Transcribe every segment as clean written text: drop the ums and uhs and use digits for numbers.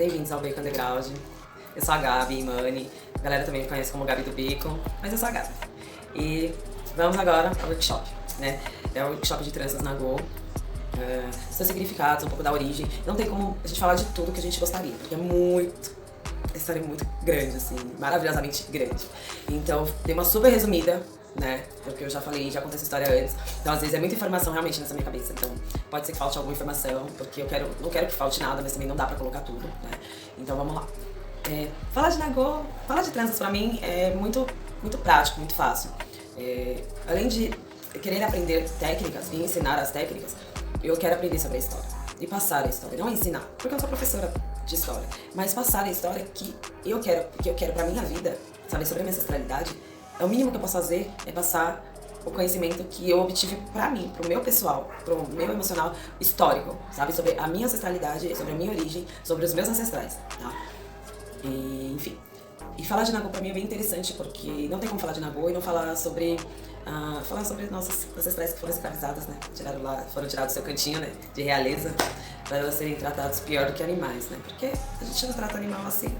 bem-vindos ao Bacon Underground. Eu sou a Gabi, Mani, a galera também me conhece como Gabi do Bacon, mas eu sou a Gabi. E vamos agora ao workshop, né? É o workshop de tranças Nagô, seus significados, um pouco da origem. Não tem como a gente falar de tudo que a gente gostaria, porque a história é muito grande, assim, maravilhosamente grande. Então, tem uma super resumida, né? Porque eu já falei, já contei essa história antes. Então, às vezes, é muita informação realmente nessa minha cabeça. Então, pode ser que falte alguma informação, porque não quero que falte nada, mas também não dá pra colocar tudo, né? Então, vamos lá. Falar de Nagô, falar de tranças pra mim é muito prático, muito fácil. Além de querer aprender técnicas e ensinar as técnicas, eu quero aprender sobre a história e passar a história, não ensinar, porque eu sou professora de história, mas passar a história que eu quero pra minha vida, sabe, sobre a minha ancestralidade. O mínimo que eu posso fazer é passar o conhecimento que eu obtive pra mim, pro meu pessoal, pro meu emocional histórico, sabe, sobre a minha ancestralidade, sobre a minha origem, sobre os meus ancestrais, tá? E, enfim. E falar de Nagô pra mim é bem interessante, porque não tem como falar de Nagô e não falar sobre nossas ancestrais que foram escravizadas, né? Foram tirados do seu cantinho, né? De realeza, para elas serem tratadas pior do que animais, né? Porque a gente não trata animal assim.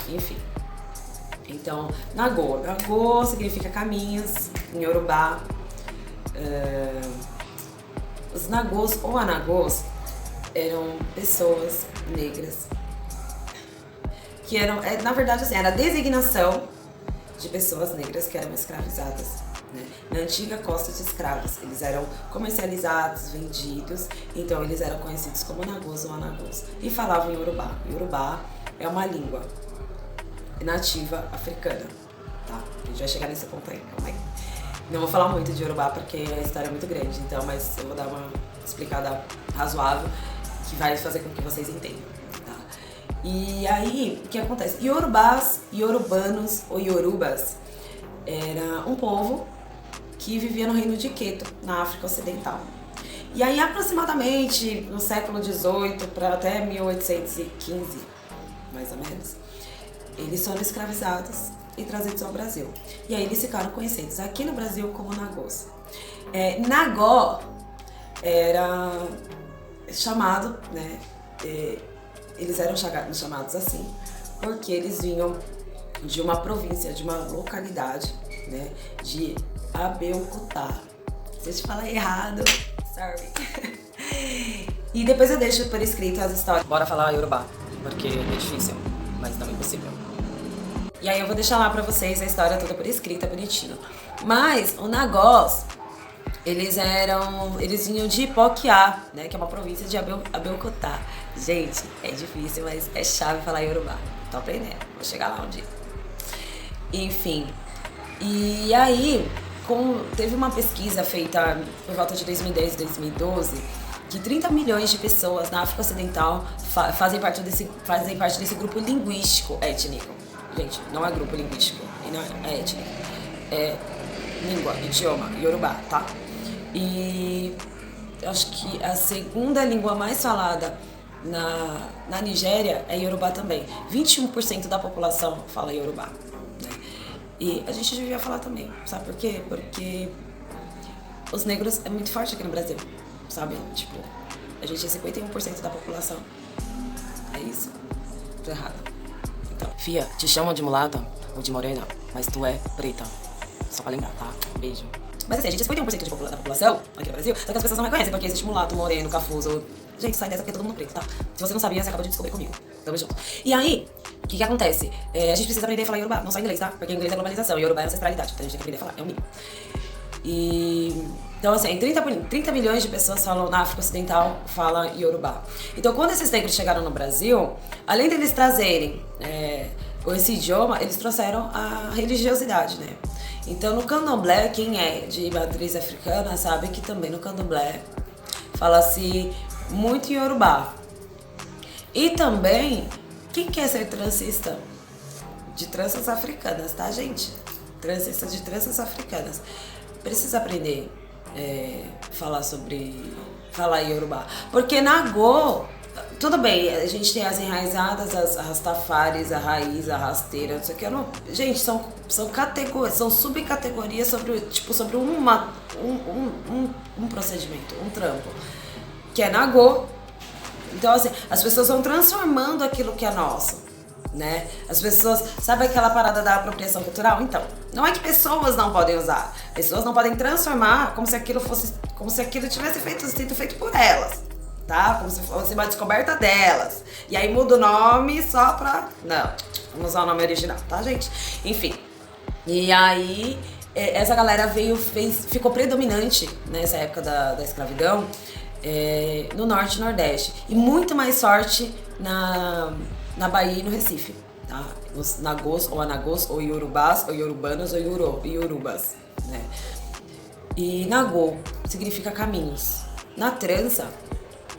Enfim. Então, Nagô significa caminhos, em Yorubá. Os Nagôs ou Anagôs eram pessoas negras que eram, na verdade, assim, era a designação de pessoas negras que eram escravizadas, né? Na antiga costa de escravos. Eles eram comercializados, vendidos, então eles eram conhecidos como Nagôs ou Anagôs. E falavam Yorubá. Yorubá é uma língua nativa africana, tá? A gente vai chegar nesse ponto aí, calma aí. Não vou falar muito de Yorubá porque a história é muito grande, então, mas eu vou dar uma explicada razoável que vai fazer com que vocês entendam, tá? E aí, o que acontece? Yorubás, Yorubanos ou Yorubas era um povo que vivia no reino de Queto, na África Ocidental. E aí, aproximadamente no século XVIII para até 1815, mais ou menos, eles foram escravizados e trazidos ao Brasil. E aí eles ficaram conhecidos aqui no Brasil como Nagôs. Nagó era chamado, né? Eles eram chamados assim porque eles vinham de uma província, de uma localidade, né? De Abeokuta. Se eu te falar errado, sorry. E depois eu deixo por escrito as histórias. Bora falar Yorubá, porque é difícil, mas não é impossível. E aí eu vou deixar lá pra vocês a história toda por escrita, bonitinho. Mas o Nagós, eles vinham de Ipoquiá, né, que é uma província de Abeokuta. Gente, é difícil, mas é chave falar Yorubá. Tô aprendendo, vou chegar lá um dia. Enfim, e aí teve uma pesquisa feita por volta de 2010, 2012, que 30 milhões de pessoas na África Ocidental fazem parte desse grupo linguístico étnico. Gente, não é grupo linguístico, e não é étnico, é língua, idioma, Yorubá, tá? E eu acho que a segunda língua mais falada na Nigéria é Yorubá também. 21% da população fala Yorubá, né? E a gente devia falar também, sabe por quê? Porque os negros é muito forte aqui no Brasil, sabe? Tipo, a gente é 51% da população. É isso. Tô errada. Então, Fia, te chamam de mulata ou de morena, mas tu é preta. Só pra lembrar, tá? Beijo. Mas assim, a gente é 51% da população aqui no Brasil, só que as pessoas não reconhecem porque existe mulato, moreno, cafuso. Gente, sai dessa porque é todo mundo preto, tá? Se você não sabia, você acabou de descobrir comigo. Tamo junto. E aí, o que acontece? A gente precisa aprender a falar Yorubá, não só inglês, tá? Porque inglês é globalização e Yorubá é ancestralidade, então a gente tem que aprender a falar, é o mínimo. Então, assim, 30 milhões de pessoas na África Ocidental falam Yorubá. Então, quando esses negros chegaram no Brasil, além deles trazerem esse idioma, eles trouxeram a religiosidade, né? Então, no candomblé, quem é de matriz africana sabe que também no candomblé fala-se muito Yorubá. E também, quem quer ser transista? De tranças africanas, tá, gente? Transista de tranças africanas. Precisa aprender falar Yorubá. Porque Nagô, tudo bem, a gente tem as enraizadas, as rastafares, a raiz, a rasteira, não sei o que. Gente, são categorias, são subcategorias sobre um procedimento, um trampo. Que é Nagô, Então, assim, as pessoas vão transformando aquilo que é nosso, né? As pessoas, sabe aquela parada da apropriação cultural? Então, não é que pessoas não podem usar, pessoas não podem transformar como se aquilo fosse, como se aquilo tivesse sido feito por elas, tá? Como se fosse uma descoberta delas. E aí muda o nome só pra... Não, vamos usar o nome original, tá, gente? Enfim. E aí, essa galera ficou predominante nessa época da escravidão no Norte e Nordeste. E muito mais forte na Bahia e no Recife, tá? Os nagôs, ou anagôs, ou iorubás, ou iorubanos, ou iorubas, né? E nagô significa caminhos. Na trança,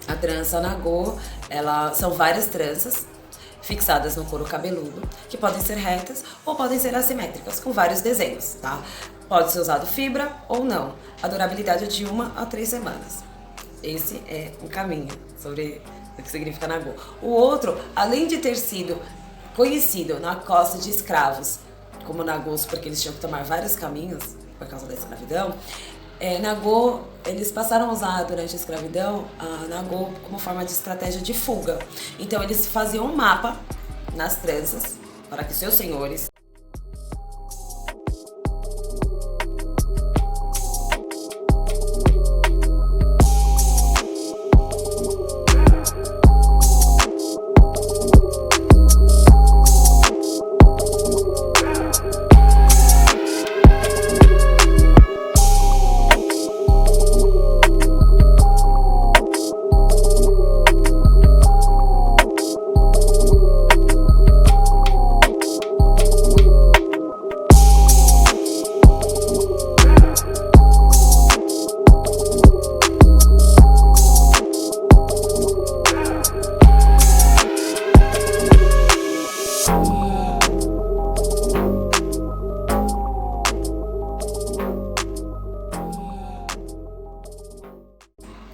a trança nagô, são várias tranças fixadas no couro cabeludo, que podem ser retas ou podem ser assimétricas, com vários desenhos, tá? Pode ser usado fibra ou não. A durabilidade é de 1 a 3 semanas. Esse é um caminho sobre o que significa nagô. O outro, além de ter sido conhecido na costa de escravos como nagôs, porque eles tinham que tomar vários caminhos por causa da escravidão, nagô, eles passaram a usar durante a escravidão a nagô como forma de estratégia de fuga. Então eles faziam um mapa nas tranças para que seus senhores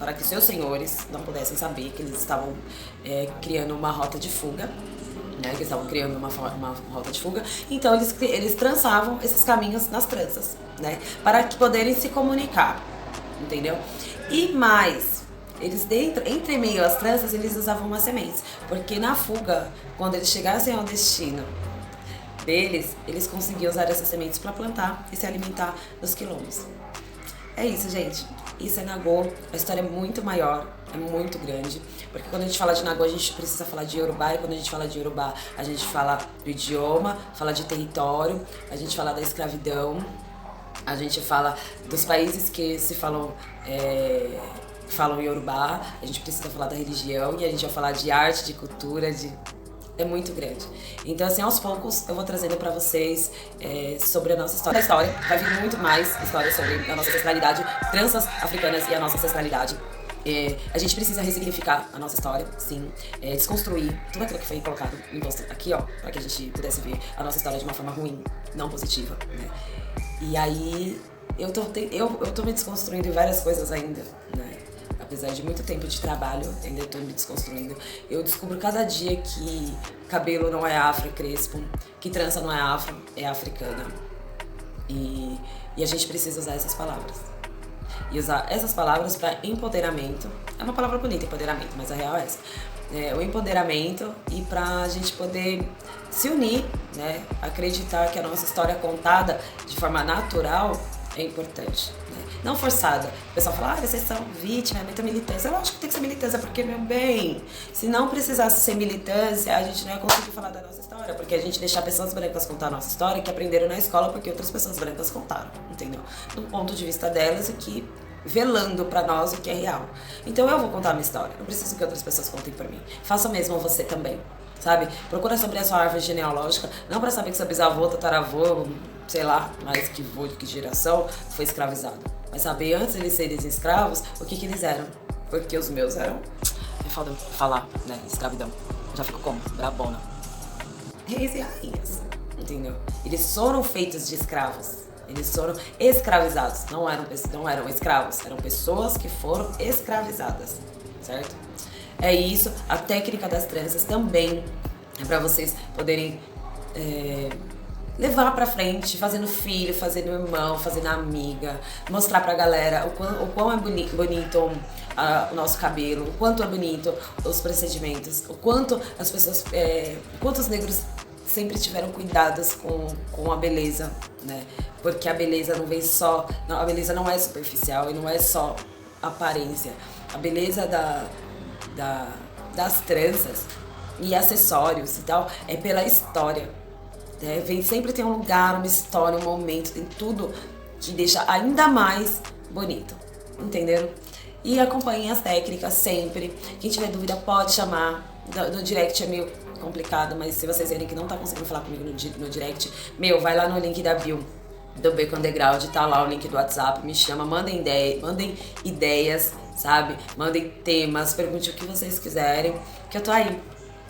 para que seus senhores não pudessem saber que eles estavam criando uma rota de fuga, né? Que eles estavam criando uma rota de fuga. Então eles trançavam esses caminhos nas tranças, né? Para que poderem se comunicar, entendeu? E mais, eles entre meio às tranças, eles usavam umas sementes, porque na fuga, quando eles chegassem ao destino deles, eles conseguiam usar essas sementes para plantar e se alimentar nos quilombos. É isso, gente. Isso é nagô. A história é muito maior, é muito grande. Porque quando a gente fala de nagô, a gente precisa falar de iorubá. E quando a gente fala de iorubá, a gente fala do idioma, fala de território, a gente fala da escravidão, a gente fala dos países que se falam iorubá, a gente precisa falar da religião e a gente vai falar de arte, de cultura, é muito grande. Então, assim, aos poucos eu vou trazendo pra vocês sobre a nossa história. A história vai vir muito mais história sobre a nossa ancestralidade, tranças africanas e a nossa ancestralidade. A gente precisa ressignificar a nossa história, sim, desconstruir tudo aquilo que foi colocado, imposto aqui, ó, para que a gente pudesse ver a nossa história de uma forma ruim, não positiva, né? E aí eu tô me desconstruindo em várias coisas ainda, né? Apesar de muito tempo de trabalho, ainda estou me desconstruindo. Eu descubro cada dia que cabelo não é afro, é crespo, que trança não é afro, é africana. E a gente precisa usar essas palavras. E usar essas palavras para empoderamento. É uma palavra bonita, empoderamento, mas a real é essa. O empoderamento e para a gente poder se unir, né? Acreditar que a nossa história contada de forma natural é importante, né? Não forçada. O pessoal fala, vocês são vítimas, é muita militância. Eu acho que tem que ser militância, porque, meu bem, se não precisasse ser militância, a gente não ia conseguir falar da nossa história, porque a gente deixar pessoas brancas contar a nossa história, que aprenderam na escola porque outras pessoas brancas contaram, entendeu? Do ponto de vista delas, e que velando pra nós o que é real. Então eu vou contar a minha história, não preciso que outras pessoas contem pra mim. Faça mesmo você também, sabe? Procura saber a sua árvore genealógica, não pra saber que seu bisavô, tataravô, sei lá, mais que vô, de que geração, foi escravizado. Mas saber, antes de eles serem escravos, o que eles eram. Porque os meus eram... É foda falar, né? Escravidão. Já fico como? Brabona. Reis e rainhas, entendeu? Eles foram feitos de escravos. Eles foram escravizados. Não eram escravos. Eram pessoas que foram escravizadas, certo? É isso. A técnica das tranças também é pra vocês poderem... levar pra frente, fazendo filho, fazendo irmão, fazendo amiga, mostrar pra galera o quão é bonito o nosso cabelo, o quanto é bonito os procedimentos, o quanto as pessoas, quantos negros sempre tiveram cuidados com a beleza, né? Porque a beleza não vem só, a beleza não é superficial e não é só aparência. A beleza das tranças e acessórios e tal é pela história. Né? Sempre tem um lugar, uma história, um momento, tem tudo que deixa ainda mais bonito. Entenderam? E acompanhem as técnicas sempre. Quem tiver dúvida pode chamar. No direct é meio complicado, mas se vocês verem que não tá conseguindo falar comigo no direct, vai lá no link da bio do Beco Underground, tá lá o link do WhatsApp, me chama, mandem ideias, sabe? Mandem temas, pergunte o que vocês quiserem, que eu tô aí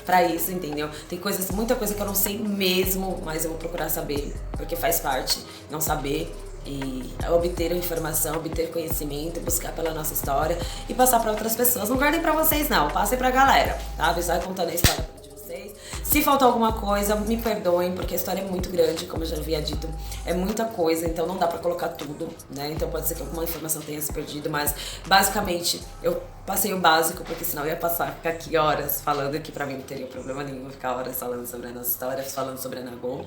pra isso, entendeu? Tem muita coisa que eu não sei mesmo, mas eu vou procurar saber, porque faz parte não saber e obter informação, obter conhecimento, buscar pela nossa história e passar pra outras pessoas. Não guardem pra vocês não, passem pra galera, tá? Vai contando a história de vocês. Se faltar alguma coisa, me perdoem, porque a história é muito grande, como eu já havia dito, é muita coisa, então não dá pra colocar tudo, né? Então pode ser que alguma informação tenha se perdido, mas basicamente eu passei o básico, porque senão eu ia ficar aqui horas falando, que pra mim não teria problema nenhum ficar horas falando sobre a nossa história, falando sobre a Nagô.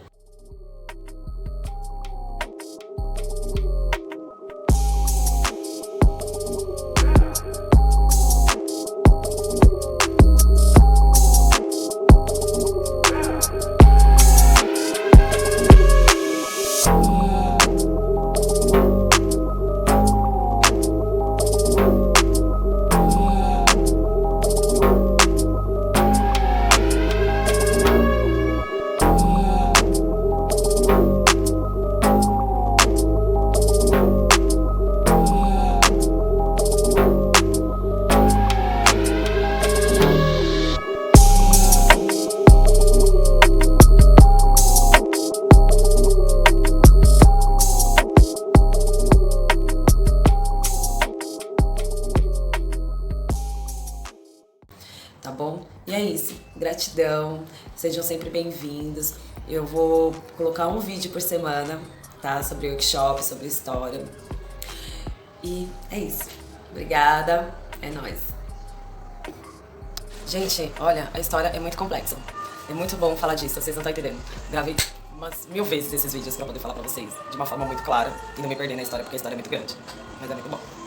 Tá bom? E é isso. Gratidão. Sejam sempre bem-vindos. Eu vou colocar um vídeo por semana, tá? Sobre workshop, sobre história. E é isso. Obrigada. É nóis. Gente, olha, a história é muito complexa. É muito bom falar disso, vocês não estão entendendo. Gravei umas 1000 vezes esses vídeos pra poder falar pra vocês de uma forma muito clara e não me perder na história, porque a história é muito grande. Mas é muito bom.